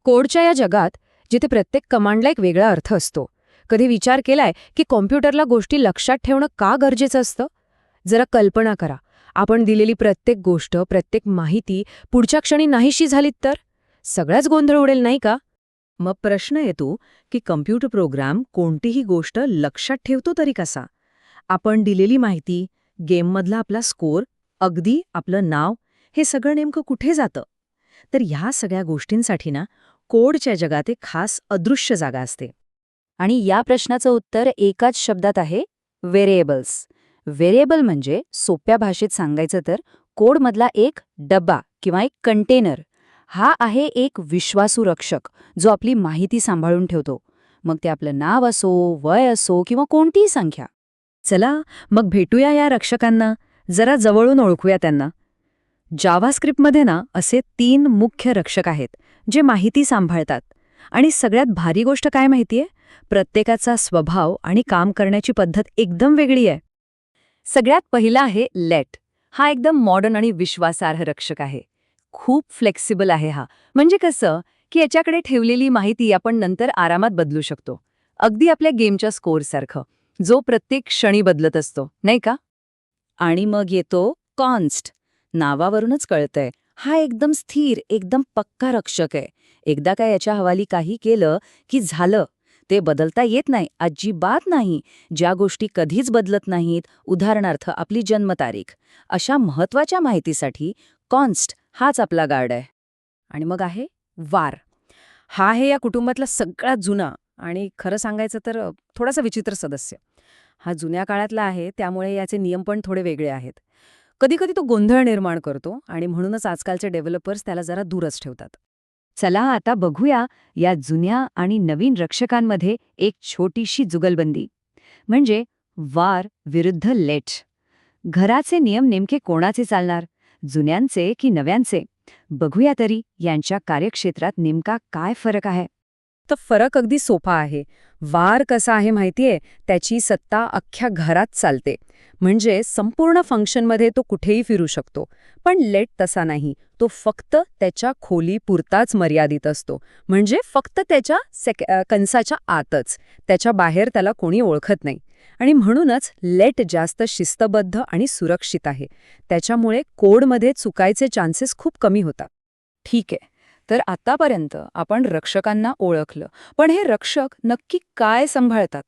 कोडच्या या जगात जिथे प्रत्येक कमांडला एक वेगळा अर्थ असतो, कधी विचार केलाय की कॉम्प्युटरला गोष्टी लक्षात ठेवणं का गरजेचं असतं? जरा कल्पना करा, आपण दिलेली प्रत्येक गोष्ट, प्रत्येक माहिती पुढच्या क्षणी नाहीशी झालीत तर सगळ्याच गोंधळ उडेल, नाही का? मग प्रश्न येतो की कम्प्युटर प्रोग्राम कोणतीही गोष्ट लक्षात ठेवतो तरी कसा? आपण दिलेली माहिती, गेममधला आपला स्कोअर, अगदी आपलं नाव, हे सगळं नेमकं कुठे जातं? तर ह्या सगळ्या गोष्टींसाठी ना कोडच्या जगात एक खास अदृश्य जागा असते. आणि या प्रश्नाचं उत्तर एकाच शब्दात आहे, व्हेरिएबल्स. व्हेरिएबल म्हणजे सोप्या भाषेत सांगायचं तर कोडमधला एक डब्बा किंवा एक कंटेनर. हा आहे एक विश्वासू रक्षक जो आपली माहिती सांभाळून ठेवतो. मग ते आपलं नाव असो, वय असो किंवा कोणतीही संख्या. चला मग भेटूया या रक्षकांना, जरा जवळून ओळखूया त्यांना. जावास्क्रिप्टमध्ये ना असे 3 मुख्य रक्षक आहेत जे माहिती सांभाळतात. आणि सगळ्यात भारी गोष्ट काय माहितीये? प्रत्येकाचा स्वभाव आणि काम करण्याची पद्धत एकदम वेगळी आहे. सगळ्यात पहिला आहे लेट. हा एकदम मॉडर्न आणि विश्वासार्ह रक्षक आहे. खूप फ्लेक्सिबल आहे हा. म्हणजे कसं की याच्याकडे ठेवलेली माहिती आपण नंतर आरामात बदलू शकतो. अगदी आपल्या गेमच्या स्कोअरसारखं, जो प्रत्येक क्षणी बदलत असतो, नाही का? आणि मग येतो कॉन्स्ट. नावावरूनच कळतंय, हा एकदम स्थिर, एकदम पक्का रक्षक आहे. एकदा काय याच्या हवाली काही केलं की झालं. ते बदलता येत नाही, अजिबात नाही. ज्या गोष्टी कधीच बदलत नाहीत, उदाहरणार्थ आपली जन्मतारीख, अशा महत्वाच्या माहितीसाठी कॉन्स्ट हाच आपला गार्ड आहे. आणि मग आहे वार. हा आहे या कुटुंबातला सगळ्यात जुना आणि खरं सांगायचं तर थोडासा विचित्र सदस्य. हा जुन्या काळातला आहे, त्यामुळे याचे नियम पण थोडे वेगळे आहेत. कधीकधी तो गोंधळ निर्माण करतो आणि म्हणूनच आजकालचे डेव्हलपर्स त्याला जरा दूरच ठेवतात. चला आता बघूया या जुन्या आणि नवीन रक्षकांमध्ये एक छोटीशी जुगलबंदी. म्हणजे वार विरुद्ध लेट. घराचे नियम नेमके कोणाचे चालणार, जुन्यांचे की नव्यांचे? बघूया तरी यांच्या कार्यक्षेत्रात नेमका काय फरक आहे. तर फरक अगदी सोपा आहे. वार कसा आहे माहितीये, त्याची सत्ता अख्ख्या घरात चालते. म्हणजे संपूर्ण फंक्शनमध्ये तो कुठेही फिरू शकतो. पण लेट तसा नाही, तो फक्त त्याच्या खोलीपुरताच मर्यादित असतो. म्हणजे फक्त त्याच्या कंसाच्या आतच, त्याच्या बाहेर त्याला कोणी ओळखत नाही. आणि म्हणूनच लेट जास्त शिस्तबद्ध आणि सुरक्षित आहे. त्याच्यामुळे कोडमध्ये चुकायचे चान्सेस खूप कमी होतात. ठीक आहे, तर आतापर्यंत आपण रक्षकांना ओळखलं, पण हे रक्षक नक्की काय सांभाळतात?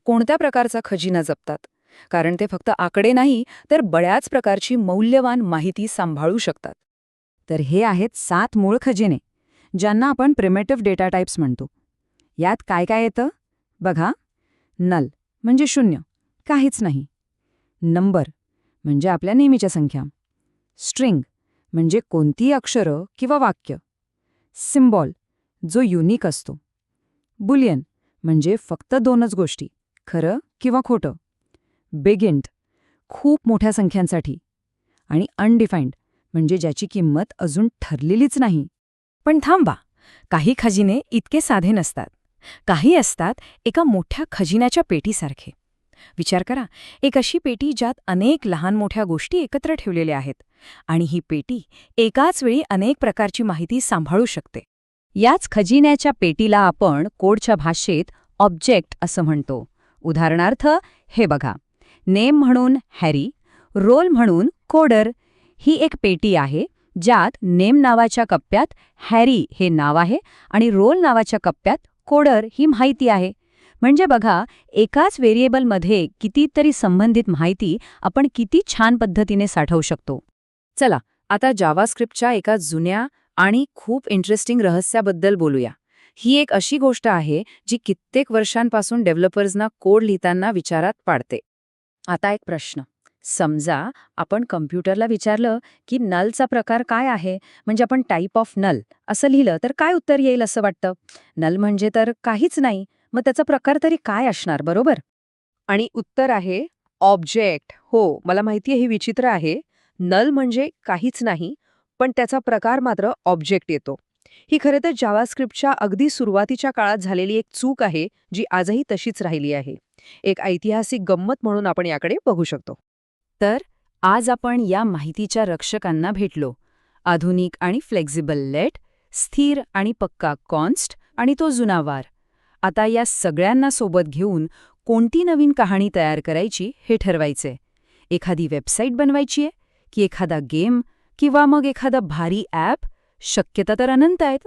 कोणत्या प्रकारचा खजिना जपतात? कारण ते फक्त आकडे नाही, तर बऱ्याच प्रकारची मौल्यवान माहिती सांभाळू शकतात. तर हे आहेत 7 मूळ खजिने, ज्यांना आपण प्रिमेटिव्ह डेटा टाइप्स म्हणतो. यात काय काय येतं बघा. नल म्हणजे शून्य, काहीच नाही. नंबर म्हणजे आपल्या नेहमीच्या संख्या. स्ट्रिंग म्हणजे कोणतीही अक्षरं किंवा वाक्य. सिम्बॉल जो युनिक असतो. बुलियन म्हणजे फक्त 2च गोष्टी, खरं किंवा खोटं. बिग इंट खूप मोठ्या संख्यांसाठी. आणि अनडिफाईन्ड म्हणजे ज्याची किंमत अजून ठरलेलीच नाही. पण थांबा, काही खजिने इतके साधे नसतात. काही असतात एका मोठ्या खजिन्याच्या पेटीसारखे. विचार करा, एक अशी पेटी ज्यात अनेक लहान मोठ्या गोष्टी एकत्र ठेवलेल्या आहेत. आणि ही पेटी एकाच वेळी अनेक प्रकारची माहिती सांभाळू शकते. याच खजिन्याच्या पेटीला आपण कोडच्या भाषेत ऑब्जेक्ट असं म्हणतो. उदाहरणार्थ हे बघा, नेम म्हणून हॅरी, रोल म्हणून कोडर. ही एक पेटी आहे ज्यात नेम नावाच्या कप्प्यात हॅरी हे नाव आहे आणि रोल नावाच्या कप्प्यात कोडर ही माहिती आहे. म्हणजे बघा, एकाच व्हेरिएबलमध्ये कितीतरी संबंधित माहिती आपण किती छान पद्धतीने साठवू शकतो. चला आता जावास्क्रिप्टच्या एका जुन्या आणि खूप इंटरेस्टिंग रहस्याबद्दल बोलूया. ही एक अशी गोष्ट आहे जी कित्येक वर्षांपासून डेव्हलपर्सना कोड लिहिताना विचारात पाडते. आता एक प्रश्न. समजा आपण कम्प्युटरला विचारलं की नलचा प्रकार काय आहे, म्हणजे आपण टाईप ऑफ नल असं लिहिलं तर काय उत्तर येईल असं वाटतं? नल म्हणजे तर काहीच नाही, मग त्याचा प्रकार तरी काय असणार, बरोबर? आणि उत्तर आहे ऑब्जेक्ट. हो, मला माहितीये हे विचित्र आहे. नल म्हणजे काहीच नाही, पण त्याचा प्रकार मात्र ऑब्जेक्ट येतो. ही खरं तर जावास्क्रिप्टच्या अगदी सुरुवातीच्या काळात झालेली एक चूक आहे, जी आजही तशीच राहिली आहे. एक ऐतिहासिक गंमत म्हणून आपण याकडे बघू शकतो. तर आज आपण या माहितीच्या रक्षकांना भेटलो. आधुनिक आणि फ्लेक्झिबल लेट, स्थिर आणि पक्का कॉन्स्ट आणि तो जुना वार. आता या सगळ्यांना सोबत घेऊन कोणती नवीन कहाणी तयार करायची हे ठरवायचंय. एखादी वेबसाईट बनवायचीय की एखादा गेम किंवा मग एखादा भारी ॲप? शक्यता तर अनंत आहेत.